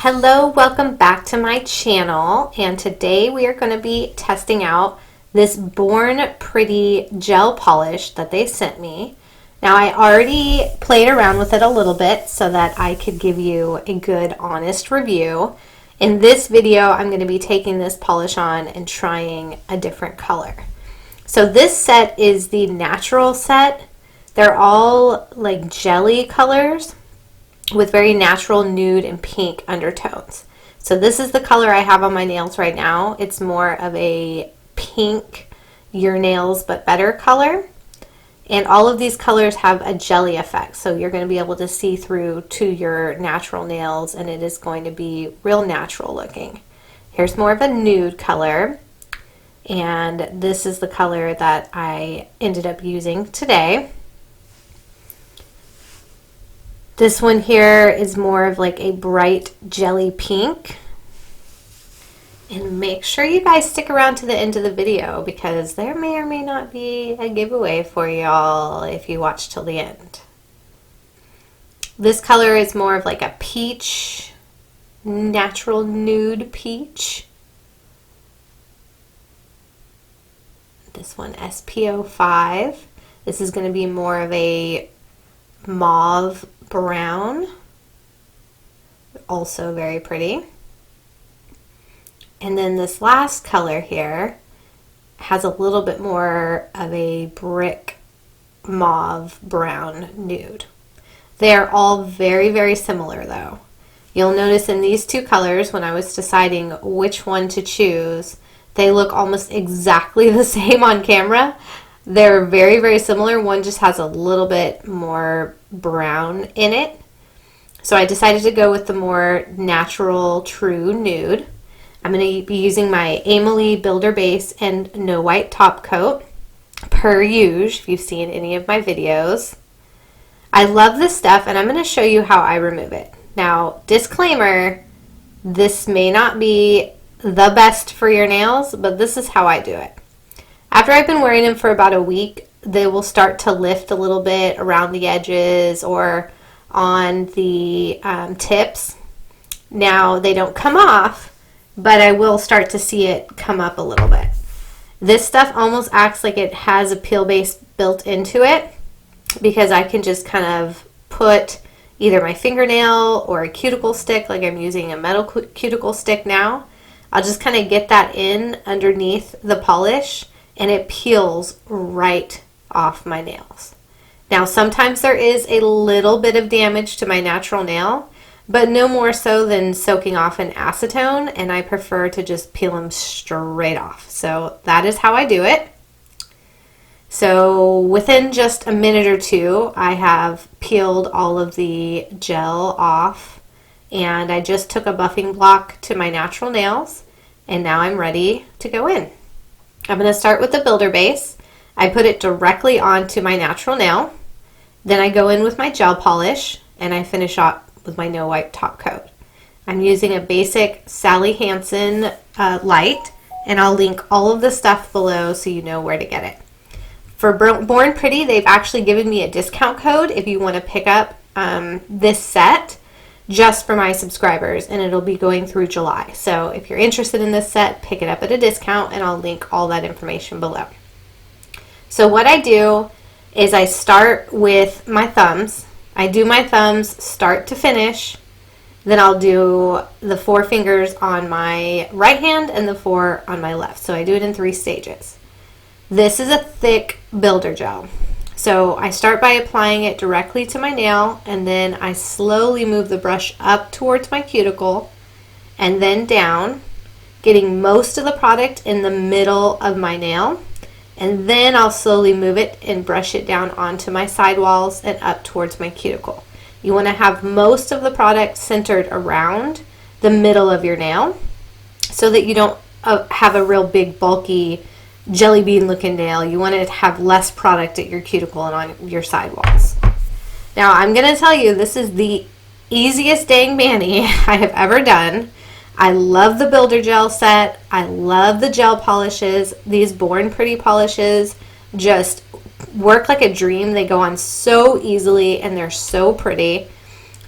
Hello, welcome back to my channel, and today we are going to be testing out this Born Pretty gel polish that they sent me. Now I already played around with it a little bit so that I could give you a good honest review. In this video I'm going to be taking this polish on and trying a different color. So this set is the natural set. They're all like jelly colors with very natural nude and pink undertones. So this is the color I have on my nails right now. It's more of a pink, your nails but better color. And all of these colors have a jelly effect. So you're going to be able to see through to your natural nails and it is going to be real natural looking. Here's more of a nude color. And this is the color that I ended up using today. This one here is more of like a bright jelly pink. And make sure you guys stick around to the end of the video because there may or may not be a giveaway for y'all if you watch till the end. This color is more of like a peach, natural nude peach. This one SPO5. This is going to be more of a mauve brown, also very pretty. And then this last color here has a little bit more of a brick mauve brown nude. They are all very, very similar though. You'll notice in these two colors when I was deciding which one to choose, they look almost exactly the same on camera. They're very, very similar. One just has a little bit more brown in it. So I decided to go with the more natural, true nude. I'm going to be using my Emily Builder Base and No White Top Coat, per usual, if you've seen any of my videos. I love this stuff, and I'm going to show you how I remove it. Now, disclaimer, this may not be the best for your nails, but this is how I do it. After I've been wearing them for about a week, they will start to lift a little bit around the edges or on the tips. Now, they don't come off, but I will start to see it come up a little bit. This stuff almost acts like it has a peel base built into it because I can just kind of put either my fingernail or a cuticle stick, like I'm using a metal cuticle stick now. I'll just kind of get that in underneath the polish and it peels right off my nails. Now sometimes there is a little bit of damage to my natural nail, but no more so than soaking off an acetone, and I prefer to just peel them straight off. So that is how I do it. So within just a minute or two, I have peeled all of the gel off, and I just took a buffing block to my natural nails, and now I'm ready to go in. I'm going to start with the Builder Base. I put it directly onto my natural nail. Then I go in with my gel polish and I finish off with my No White Top Coat. I'm using a basic Sally Hansen light, and I'll link all of the stuff below so you know where to get it. For Born Pretty, they've actually given me a discount code if you want to pick up this set just for my subscribers, and it'll be going through July. So if you're interested in this set, pick it up at a discount, and I'll link all that information below. So what I do is I start with my thumbs. I do my thumbs start to finish. Then I'll do the 4 fingers on my right hand and the 4 on my left. So I do it in 3 stages. This is a thick builder gel. So I start by applying it directly to my nail, and then I slowly move the brush up towards my cuticle and then down, getting most of the product in the middle of my nail. And then I'll slowly move it and brush it down onto my sidewalls and up towards my cuticle. You want to have most of the product centered around the middle of your nail so that you don't have a real big bulky jelly bean looking nail. You want to have less product at your cuticle and on your sidewalls. Now I'm going to tell you, this is the easiest dang mani I have ever done. I love the Builder Gel set. I love the gel polishes. These Born Pretty polishes just work like a dream. They go on so easily and they're so pretty.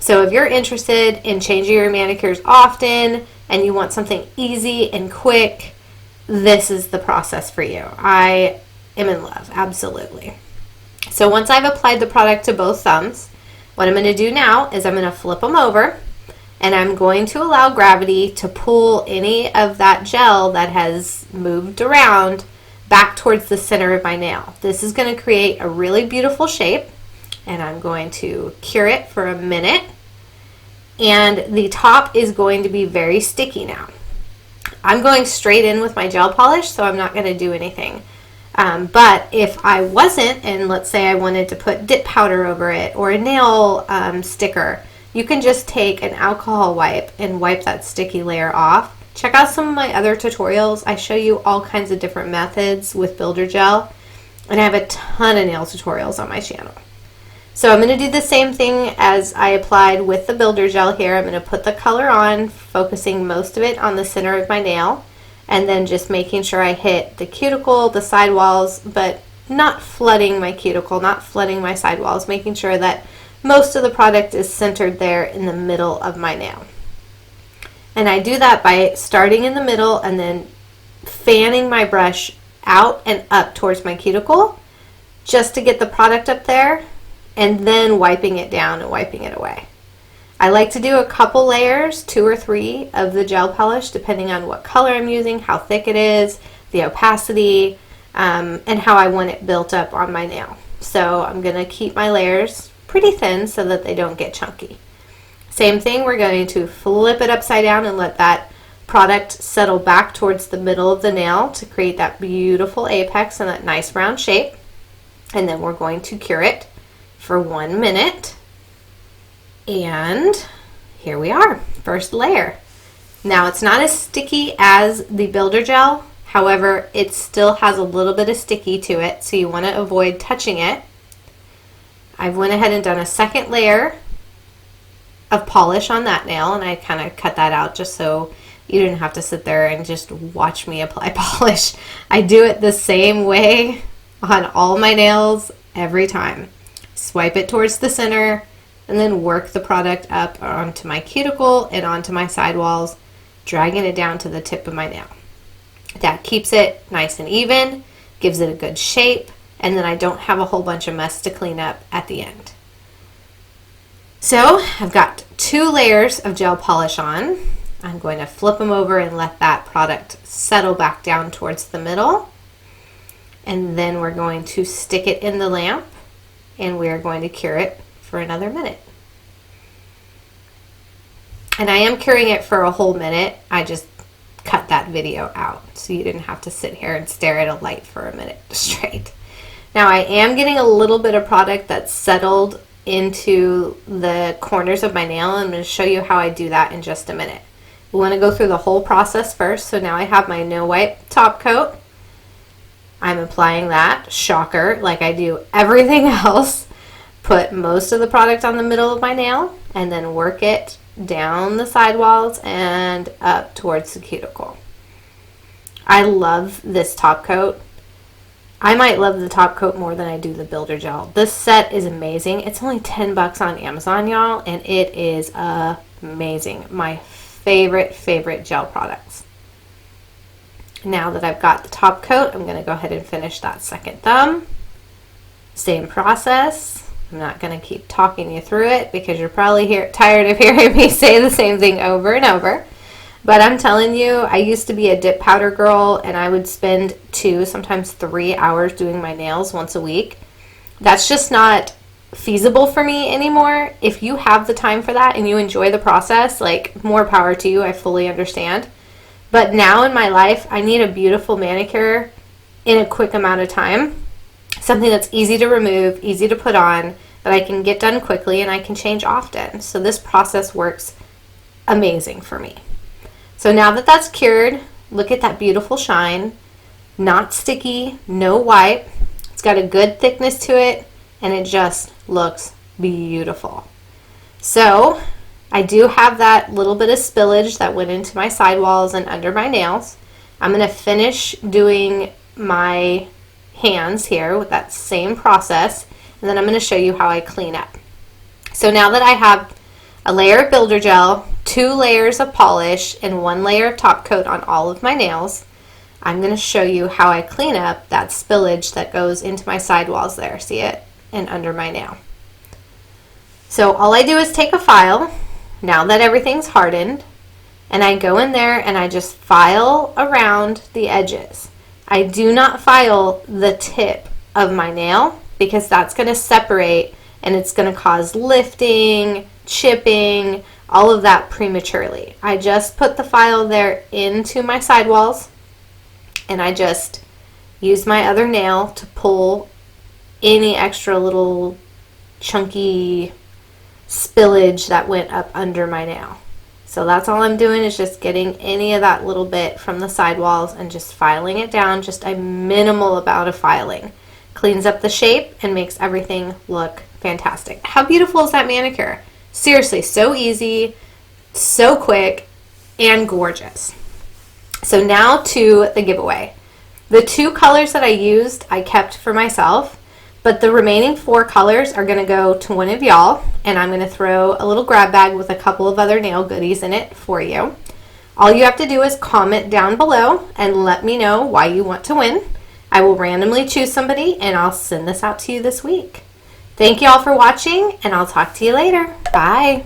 So if you're interested in changing your manicures often and you want something easy and quick, this is the process for you. I am in love, absolutely. So once I've applied the product to both thumbs, what I'm going to do now is I'm going to flip them over, and I'm going to allow gravity to pull any of that gel that has moved around back towards the center of my nail. This is going to create a really beautiful shape, and I'm going to cure it for a minute. And the top is going to be very sticky now. I'm going straight in with my gel polish, so I'm not going to do anything. But if I wasn't, and let's say I wanted to put dip powder over it or a nail sticker, you can just take an alcohol wipe and wipe that sticky layer off. Check out some of my other tutorials. I show you all kinds of different methods with builder gel, and I have a ton of nail tutorials on my channel. So I'm going to do the same thing as I applied with the builder gel here. I'm going to put the color on, focusing most of it on the center of my nail, and then just making sure I hit the cuticle, the sidewalls, but not flooding my cuticle, not flooding my sidewalls, making sure that most of the product is centered there in the middle of my nail. And I do that by starting in the middle and then fanning my brush out and up towards my cuticle just to get the product up there, and then wiping it down and wiping it away. I like to do a couple layers, 2 or 3 of the gel polish, depending on what color I'm using, how thick it is, the opacity, and how I want it built up on my nail. So I'm going to keep my layers pretty thin so that they don't get chunky. Same thing, we're going to flip it upside down and let that product settle back towards the middle of the nail to create that beautiful apex and that nice round shape. And then we're going to cure it for 1 minute. And here we are, first layer. Now it's not as sticky as the builder gel, however, it still has a little bit of sticky to it, so you want to avoid touching it. I've went ahead and done a second layer of polish on that nail, and I kind of cut that out just so you didn't have to sit there and just watch me apply polish. I do it the same way on all my nails every time. Swipe it towards the center and then work the product up onto my cuticle and onto my sidewalls, dragging it down to the tip of my nail. That keeps it nice and even, gives it a good shape, and then I don't have a whole bunch of mess to clean up at the end. So I've got 2 layers of gel polish on. I'm going to flip them over and let that product settle back down towards the middle. And then we're going to stick it in the lamp, and we are going to cure it for another minute. And I am curing it for a whole minute. I just cut that video out so you didn't have to sit here and stare at a light for a minute straight. Now I am getting a little bit of product that's settled into the corners of my nail. I'm going to show you how I do that in just a minute. We want to go through the whole process first. So now I have my no wipe top coat. I'm applying that, shocker, like I do everything else. Put most of the product on the middle of my nail and then work it down the sidewalls and up towards the cuticle. I love this top coat. I might love the top coat more than I do the builder gel. This set is amazing. It's only $10 on Amazon, y'all, and it is amazing. My favorite gel products. Now that I've got the top coat, I'm going to go ahead and finish that second thumb. Same process. I'm not going to keep talking you through it because you're probably tired of hearing me say the same thing over and over. But I'm telling you, I used to be a dip powder girl, and I would spend 2, sometimes 3 hours doing my nails once a week. That's just not feasible for me anymore. If you have the time for that and you enjoy the process, like, more power to you. I fully understand. But now in my life, I need a beautiful manicure in a quick amount of time. Something that's easy to remove, easy to put on, that I can get done quickly and I can change often. So this process works amazing for me. So now that that's cured, look at that beautiful shine. Not sticky, no wipe. It's got a good thickness to it, and it just looks beautiful. So I do have that little bit of spillage that went into my sidewalls and under my nails. I'm going to finish doing my hands here with that same process, and then I'm going to show you how I clean up. So now that I have a layer of builder gel, 2 layers of polish, and 1 layer of top coat on all of my nails. I'm going to show you how I clean up that spillage that goes into my sidewalls there. See it? And under my nail. So all I do is take a file, now that everything's hardened, and I go in there and I just file around the edges. I do not file the tip of my nail because that's going to separate and it's going to cause lifting, chipping, all of that prematurely. I just put the file there into my sidewalls and I just use my other nail to pull any extra little chunky spillage that went up under my nail. So that's all I'm doing, is just getting any of that little bit from the sidewalls and just filing it down, just a minimal amount of filing. Cleans up the shape and makes everything look fantastic. How beautiful is that manicure? Seriously, so easy, so quick, and gorgeous. So now to the giveaway. The 2 colors that I used, I kept for myself. But the remaining 4 colors are going to go to one of y'all, and I'm going to throw a little grab bag with a couple of other nail goodies in it for you. All you have to do is comment down below and let me know why you want to win. I will randomly choose somebody, and I'll send this out to you this week. Thank you all for watching, and I'll talk to you later. Bye.